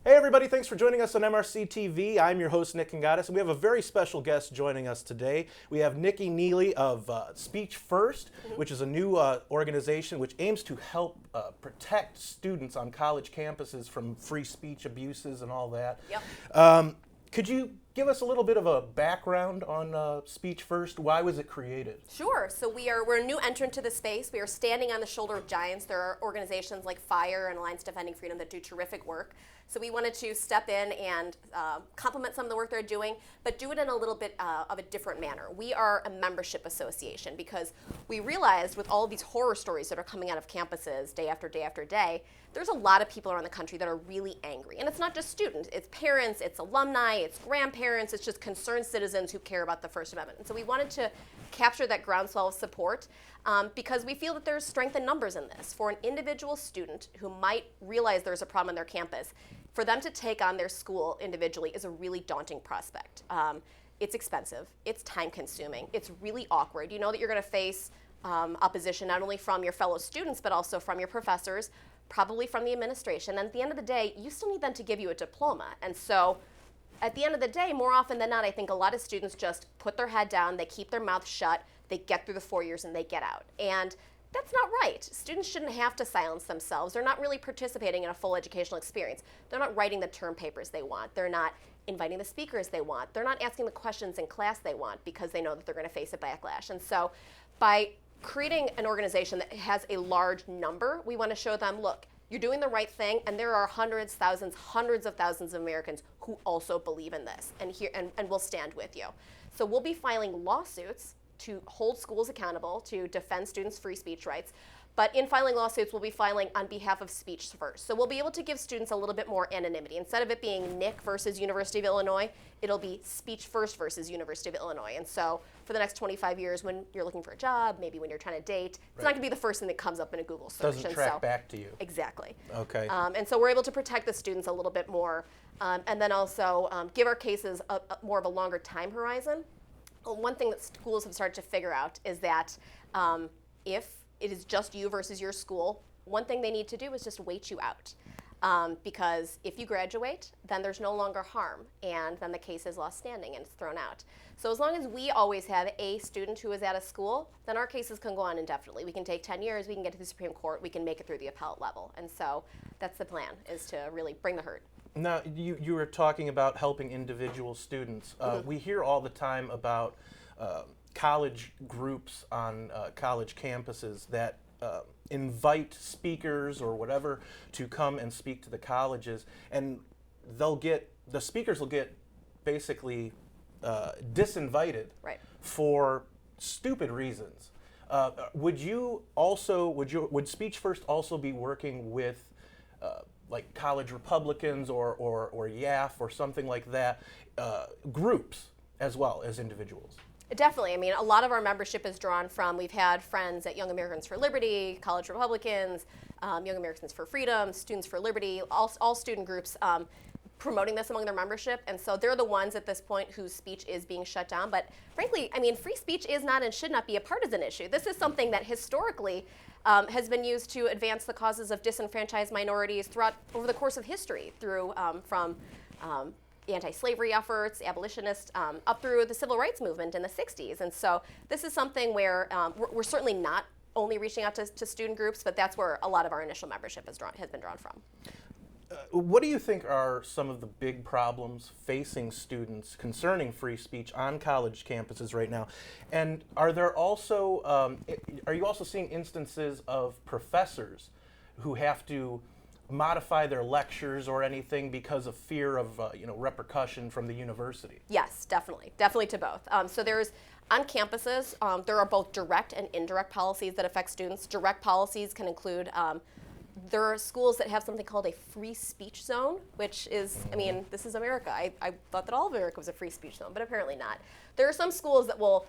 Hey everybody, thanks for joining us on MRC-TV. I'm your host, Nick Kangadis, and we have a very special guest joining us today. We have Nicole Neily of Speech First, which is a new organization which aims to help protect students on college campuses from free speech abuses and all that. Yep. Could you give us a little bit of a background on Speech First? Why was it created? Sure. So we're a new entrant to the space. We are standing on the shoulder of giants. There are organizations like FIRE and Alliance Defending Freedom that do terrific work. So we wanted to step in and complement some of the work they're doing, but do it in a little bit of a different manner. We are a membership association because we realized with all of these horror stories that are coming out of campuses day after day after day, there's a lot of people around the country that are really angry. And it's not just students, it's parents, it's alumni, it's grandparents, it's just concerned citizens who care about the First Amendment. And so we wanted to capture that groundswell of support because we feel that there's strength in numbers in this. For an individual student who might realize there's a problem on their campus, for them to take on their school individually is a really daunting prospect. It's expensive, it's time consuming, it's really awkward. You know that you're gonna face opposition not only from your fellow students, but also from your professors, probably from the administration. And at the end of the day, you still need them to give you a diploma. And so at the end of the day, more often than not, I think a lot of students just put their head down, they keep their mouth shut, they get through the 4 years and they get out. And that's not right. Students shouldn't have to silence themselves. They're not really participating in a full educational experience. They're not writing the term papers they want. They're not inviting the speakers they want. They're not asking the questions in class they want because they know that they're going to face a backlash. And so by creating an organization that has a large number, we want to show them, look, you're doing the right thing, and there are hundreds, thousands, hundreds of thousands of Americans who also believe in this, and will stand with you. So we'll be filing lawsuits to hold schools accountable, to defend students' free speech rights. But in filing lawsuits, we'll be filing on behalf of Speech First. So we'll be able to give students a little bit more anonymity. Instead of it being Nick versus University of Illinois, it'll be Speech First versus University of Illinois. And so for the next 25 years, when you're looking for a job, maybe when you're trying to date, it's not gonna be the first thing that comes up in a Google search. Doesn't track back to you. Exactly. Okay. And so we're able to protect the students a little bit more, and then also give our cases more of a longer time horizon. One thing that schools have started to figure out is that if it is just you versus your school, one thing they need to do is just wait you out. Because if you graduate, then there's no longer harm, and then the case is lost standing and it's thrown out. So as long as we always have a student who is at a school, then our cases can go on indefinitely. We can take 10 years, we can get to the Supreme Court, we can make it through the appellate level. And so that's the plan, is to really bring the hurt. Now, you were talking about helping individual students. We hear all the time about college groups on college campuses that invite speakers or whatever to come and speak to the colleges, and the speakers will get basically disinvited for stupid reasons. Would Speech First also be working with like college Republicans or YAF or something like that, groups as well as individuals? Definitely. I mean, a lot of our membership is drawn from, we've had friends at Young Americans for Liberty, College Republicans, Young Americans for Freedom, Students for Liberty, all student groups promoting this among their membership. And so they're the ones at this point whose speech is being shut down. But frankly, I mean, free speech is not and should not be a partisan issue. This is something that historically has been used to advance the causes of disenfranchised minorities over the course of history, through from anti-slavery efforts, abolitionists, up through the civil rights movement in the 60s. And so this is something where we're certainly not only reaching out to student groups, but that's where a lot of our initial membership has been drawn from. What do you think are some of the big problems facing students concerning free speech on college campuses right now? And are you also seeing instances of professors who have to modify their lectures or anything because of fear of repercussion from the university? Yes, definitely to both. So there's on campuses, there are both direct and indirect policies that affect students. Direct policies can include there are schools that have something called a free speech zone, which is, I mean, this is America. I thought that all of America was a free speech zone, but apparently not. There are some schools that will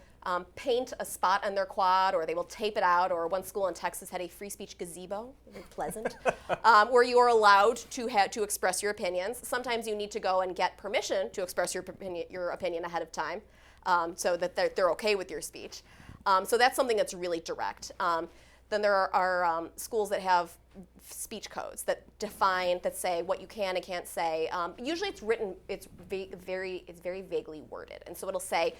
paint a spot on their quad, or they will tape it out, or one school in Texas had a free speech gazebo, very pleasant, where you are allowed to express your opinions. Sometimes you need to go and get permission to express your opinion ahead of time, so that they're okay with your speech. So that's something that's really direct. Then there are schools that have speech codes that define, that say what you can and can't say. Usually it's written, it's very vaguely worded. And so it'll say,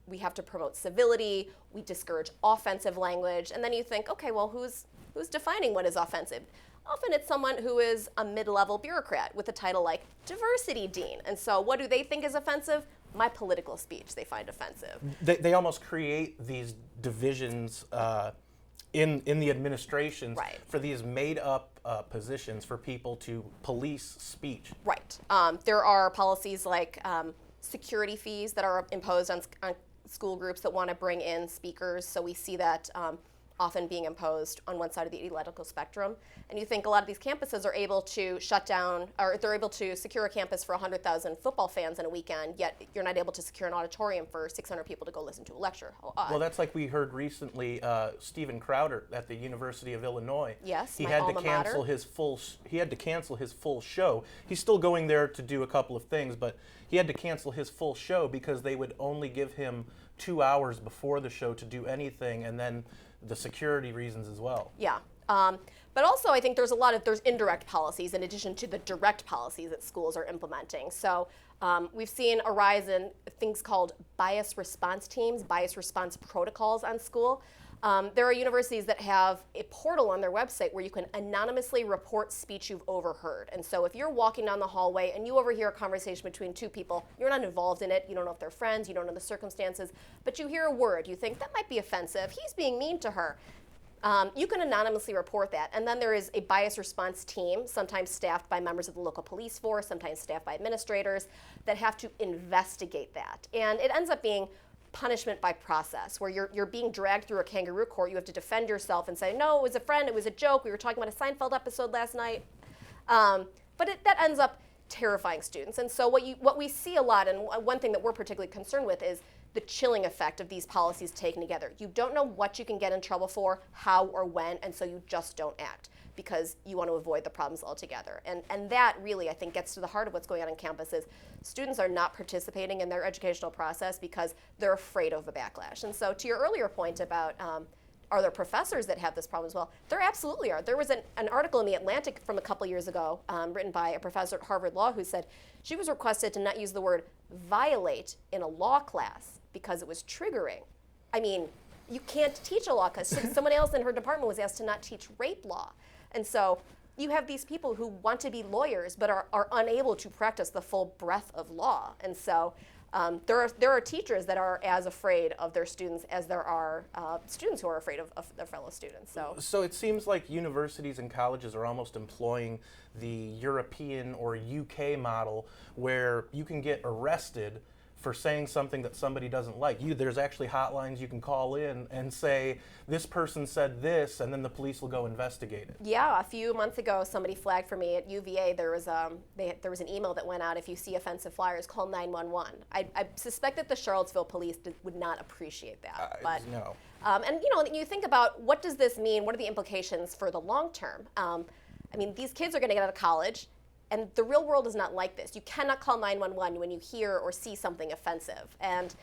we have to promote civility, we discourage offensive language, and then you think, okay, well, who's defining what is offensive? Often it's someone who is a mid-level bureaucrat with a title like diversity dean. And so what do they think is offensive? My political speech they find offensive. They almost create these divisions in the administration for these made-up positions for people to police speech. Right. There are policies like security fees that are imposed on school groups that want to bring in speakers. So we see that often being imposed on one side of the ideological spectrum. And you think a lot of these campuses are able to shut down, or they're able to secure a campus for 100,000 football fans in a weekend, yet you're not able to secure an auditorium for 600 people to go listen to a lecture. How odd. Well, that's like we heard recently, Stephen Crowder at the University of Illinois. Yes, he my had alma to cancel mater. his full. He had to cancel his full show. He's still going there to do a couple of things, but he had to cancel his full show because they would only give him 2 hours before the show to do anything, and then the security reasons as well. Yeah. But also I think there's indirect policies in addition to the direct policies that schools are implementing. So we've seen a rise in things called bias response teams, bias response protocols on school. There are universities that have a portal on their website where you can anonymously report speech you've overheard. And so if you're walking down the hallway and you overhear a conversation between two people, you're not involved in it, you don't know if they're friends, you don't know the circumstances, but you hear a word, you think that might be offensive, he's being mean to her. You can anonymously report that. And then there is a bias response team, sometimes staffed by members of the local police force, sometimes staffed by administrators, that have to investigate that. And it ends up being punishment by process, where you're being dragged through a kangaroo court. You have to defend yourself and say, no, it was a friend, it was a joke, we were talking about a Seinfeld episode last night. But that ends up terrifying students. And so what we see a lot, and one thing that we're particularly concerned with, is the chilling effect of these policies taken together. You don't know what you can get in trouble for, how or when, and so you just don't act because you want to avoid the problems altogether. And that really, I think, gets to the heart of what's going on campuses. Students are not participating in their educational process because they're afraid of a backlash. And so to your earlier point about are there professors that have this problem as well? There absolutely are. There was an article in The Atlantic from a couple years ago written by a professor at Harvard Law who said she was requested to not use the word violate in a law class because it was triggering. I mean, you can't teach a law class. Someone else in her department was asked to not teach rape law. And so you have these people who want to be lawyers but are unable to practice the full breadth of law. And so there are teachers that are as afraid of their students as there are students who are afraid of their fellow students. So it seems like universities and colleges are almost employing the European or UK model where you can get arrested for saying something that somebody doesn't like. There's actually hotlines you can call in and say, this person said this, and then the police will go investigate it. Yeah, a few months ago, somebody flagged for me at UVA. There was an email that went out, if you see offensive flyers, call 911. I suspect that the Charlottesville police would not appreciate that. But no. And you think about, what does this mean? What are the implications for the long term? I mean, these kids are going to get out of college, and the real world is not like this. You cannot call 911 when you hear or see something offensive. And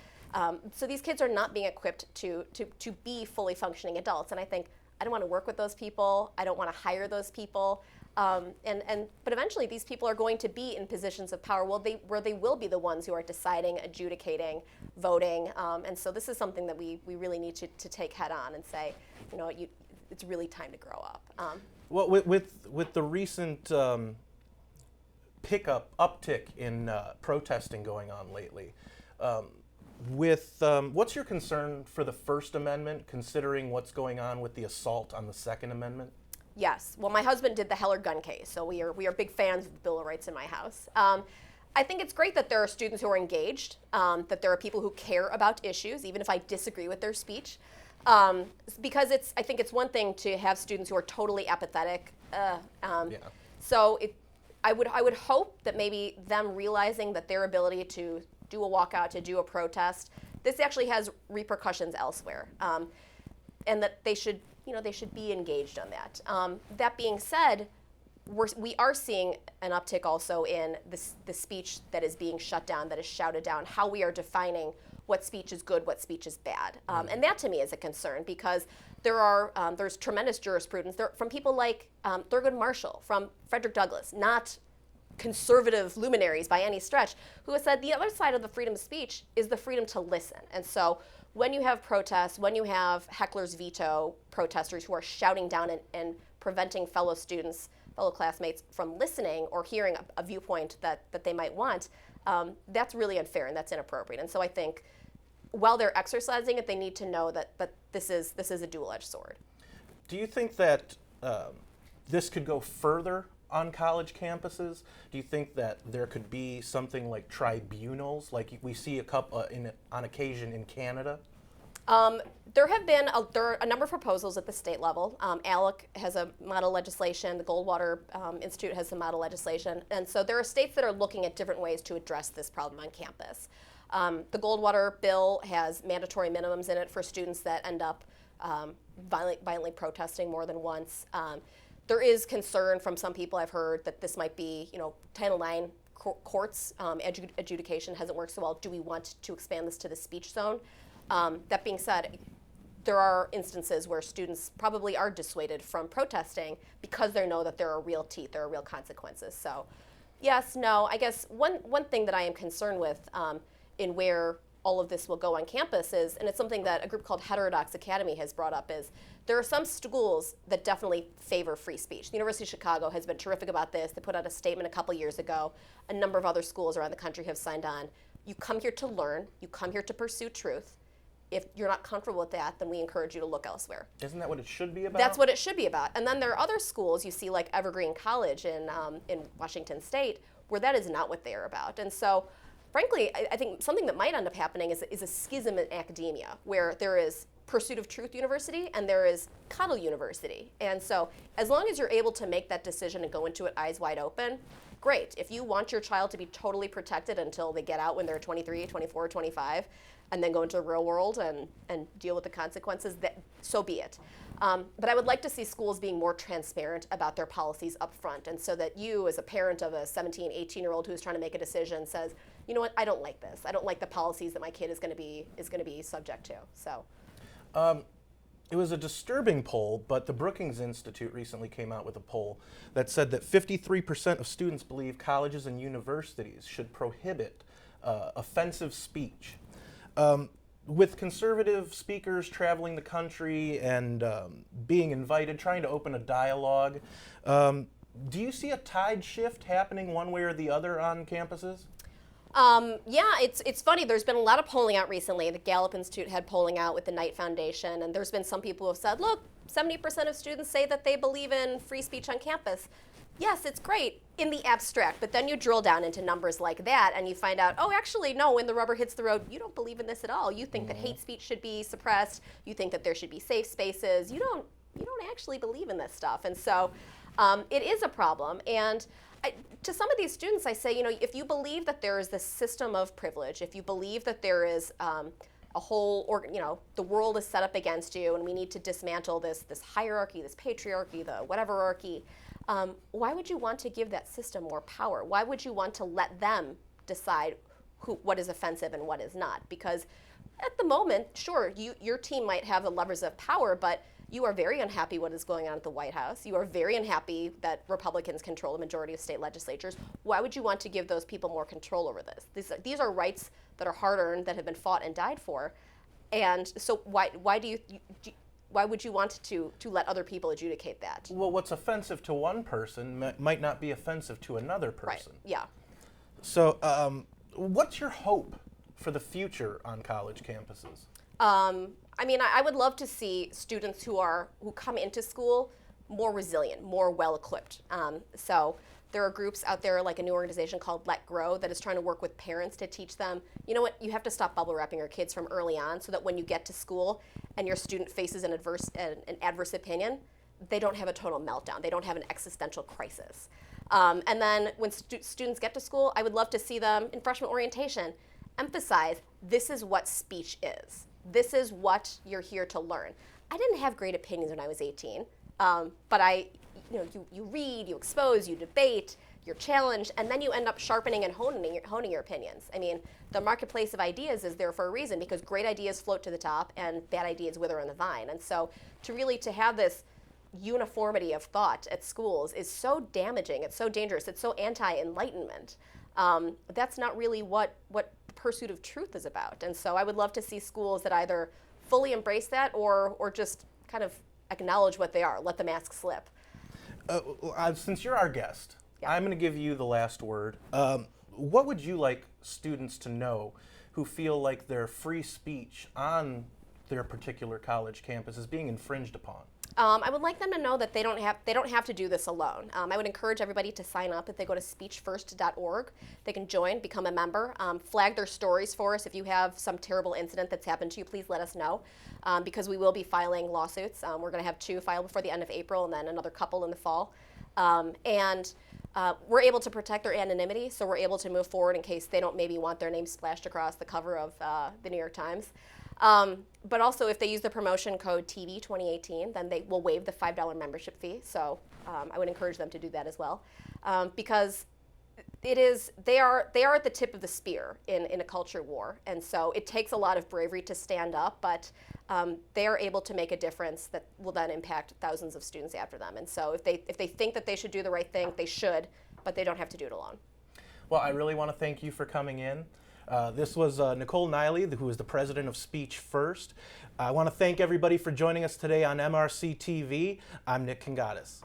so these kids are not being equipped to be fully functioning adults. And I think, I don't want to work with those people. I don't want to hire those people. But eventually these people are going to be in positions of power where they will be the ones who are deciding, adjudicating, voting. And so this is something that we really need to take head on and say, it's really time to grow up. Well, with the recent uptick in protesting going on lately, what's your concern for the First Amendment, considering what's going on with the assault on the Second Amendment? Yes. Well, my husband did the Heller gun case, so we are big fans of the Bill of Rights in my house. I think it's great that there are students who are engaged, that there are people who care about issues, even if I disagree with their speech. Because I think it's one thing to have students who are totally apathetic. So I would hope that maybe them realizing that their ability to do a walkout, to do a protest, this actually has repercussions elsewhere, and that they should be engaged on that. That being said, we are seeing an uptick also in the speech that is being shut down, that is shouted down, how we are defining what speech is good, what speech is bad. And that to me is a concern, because there's tremendous jurisprudence from people like Thurgood Marshall, from Frederick Douglass, not conservative luminaries by any stretch, who has said the other side of the freedom of speech is the freedom to listen. And so when you have protests, when you have heckler's veto protesters who are shouting down and preventing fellow students, fellow classmates from listening or hearing a viewpoint that they might want, that's really unfair and that's inappropriate. And so I think while they're exercising it, they need to know that this is a dual-edged sword. Do you think that this could go further on college campuses? Do you think that there could be something like tribunals, like we see on occasion in Canada? There have been a number of proposals at the state level. ALEC has a model legislation. The Goldwater Institute has some model legislation. And so there are states that are looking at different ways to address this problem on campus. The Goldwater bill has mandatory minimums in it for students that end up violently protesting more than once. There is concern from some people I've heard that this might be, Title IX courts, adjudication hasn't worked so well. Do we want to expand this to the speech zone? That being said, there are instances where students probably are dissuaded from protesting because they know that there are real teeth, there are real consequences. So yes, no, I guess one thing that I am concerned with in where all of this will go on campus is, and it's something that a group called Heterodox Academy has brought up, is there are some schools that definitely favor free speech. The University of Chicago has been terrific about this. They put out a statement a couple years ago. A number of other schools around the country have signed on. You come here to learn, you come here to pursue truth. If you're not comfortable with that, then we encourage you to look elsewhere. Isn't that what it should be about? That's what it should be about. And then there are other schools you see, like Evergreen College in Washington State, where that is not what they are about. And so, frankly, I think something that might end up happening is a schism in academia, where there is Pursuit of Truth University and there is Coddle University. And so as long as you're able to make that decision and go into it eyes wide open, great. If you want your child to be totally protected until they get out when they're 23, 24, 25, and then go into the real world and deal with the consequences, so be it. But I would like to see schools being more transparent about their policies up front, and so that you, as a parent of a 17, 18-year-old who's trying to make a decision, says, you know what, I don't like this. I don't like the policies that my kid is going to be subject to. So. It was a disturbing poll, but the Brookings Institute recently came out with a poll that said that 53% of students believe colleges and universities should prohibit offensive speech. With conservative speakers traveling the country and being invited, trying to open a dialogue, do you see a tide shift happening one way or the other on campuses? Yeah, it's funny. There's been a lot of polling out recently. The Gallup Institute had polling out with the Knight Foundation, and there's been some people who have said, look, 70% of students say that they believe in free speech on campus. Yes, it's great in the abstract, but then you drill down into numbers like that and you find out, oh, actually, no, when the rubber hits the road, you don't believe in this at all. You think that hate speech should be suppressed. You think that there should be safe spaces. You don't actually believe in this stuff. And so it is a problem. And to some of these students, I say, if you believe that there is this system of privilege, if you believe that there is a whole, the world is set up against you and we need to dismantle this hierarchy, this patriarchy, the whateverarchy, why would you want to give that system more power? Why would you want to let them decide what is offensive and what is not? Because at the moment, sure, your team might have the levers of power, but you are very unhappy what is going on at the White House. You are very unhappy that Republicans control the majority of state legislatures. Why would you want to give those people more control over this? These are rights that are hard-earned, that have been fought and died for. And so why would you want to let other people adjudicate that? Well, what's offensive to one person might not be offensive to another person. Right, yeah. So what's your hope for the future on college campuses? I would love to see students who come into school more resilient, more well-equipped. So there are groups out there, like a new organization called Let Grow, that is trying to work with parents to teach them, you know what, you have to stop bubble wrapping your kids from early on so that when you get to school and your student faces an adverse opinion, they don't have a total meltdown. They don't have an existential crisis. And then when students get to school, I would love to see them in freshman orientation emphasize this is what speech is. This is what you're here to learn. I didn't have great opinions when I was 18, but you read, you expose, you debate, you're challenged, and then you end up sharpening and honing your opinions. I mean, the marketplace of ideas is there for a reason, because great ideas float to the top and bad ideas wither on the vine. And so to have this uniformity of thought at schools is so damaging, it's so dangerous, it's so anti-enlightenment. That's not really what the pursuit of truth is about. And so I would love to see schools that either fully embrace that or just kind of acknowledge what they are, let the mask slip. Since you're our guest, Yeah. I'm going to give you the last word. What would you like students to know who feel like their free speech on their particular college campus is being infringed upon? I would like them to know that they don't have to do this alone. I would encourage everybody to sign up. If they go to speechfirst.org, they can join, become a member, flag their stories for us. If you have some terrible incident that's happened to you, please let us know, because we will be filing lawsuits. We're going to have 2 filed before the end of April, and then another couple in the fall. We're able to protect their anonymity, so we're able to move forward in case they don't maybe want their name splashed across the cover of the New York Times. But also, if they use the promotion code TV 2018, then they will waive the $5 membership fee. So I would encourage them to do that as well, because they are at the tip of the spear in a culture war, and so it takes a lot of bravery to stand up, but they are able to make a difference that will then impact thousands of students after them. And so if they think that they should do the right thing, they should, but they don't have to do it alone. Well, I really want to thank you for coming in. This was Nicole Neily, who is the president of Speech First. I want to thank everybody for joining us today on MRC-TV. I'm Nick Kangadis.